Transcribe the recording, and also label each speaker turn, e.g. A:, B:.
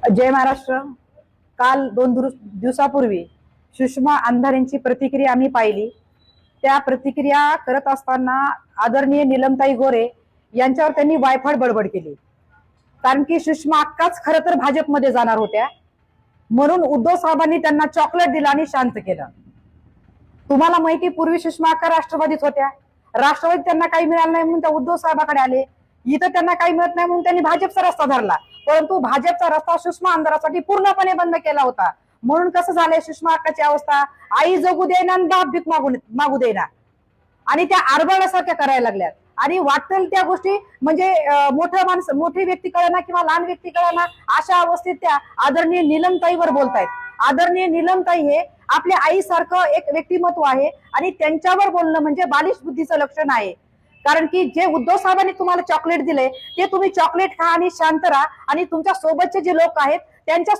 A: जय महाराष्ट्र। काल 2 दिवसापूर्वी सुषमा अंधारेंची प्रतिक्रिया आम्ही पाहिली। त्या प्रतिक्रिया करत असताना आदरणीय नीलमताई गोरे यांच्यावर त्यांनी वायफळ बडबड केली, कारण की सुषमा अक्काच खरं तर भाजपमध्ये जाणार होत्या, म्हणून उद्धव साहेबांनी त्यांना चॉकलेट दिलं आणि शांत केलं। तुम्हाला माहिती, पूर्वी सुषमा अक्का राष्ट्रवादीत होत्या, राष्ट्रवादीत त्यांना काही मिळालं नाही म्हणून त्या उद्धव साहेबांकडे आले, इथं त्यांना काही मिळत नाही म्हणून त्यांनी भाजपचा रस्ता धरला, परंतु भाजपचा रस्ता सुषमा अंधारासाठी पूर्णपणे बंद केला होता। म्हणून कसं झालंय, सुषमा अक्काची अवस्था, आई जगू देना आणि बाप भीक मागू देना, आणि त्या आरबळल्यासारख्या करायला लागल्यात। आणि वाटेल त्या गोष्टी म्हणजे मोठी व्यक्ती कळना किंवा लहान व्यक्ती कळना, अशा अवस्थेत त्या आदरणीय नीलमताईवर बोलतायत। आदरणीय नीलमताई हे आपल्या आईसारखं एक व्यक्तिमत्व आहे, आणि त्यांच्यावर बोलणं म्हणजे बालिश बुद्धीचं लक्षण आहे। कारण की जे उद्धव साहेबांनी तुम्हाला चॉकलेट दिले, ते तुम्ही चॉकलेट खा आणि शांत राहा, आणि तुमच्या सोबतचे जे लोक आहेत त्यांच्या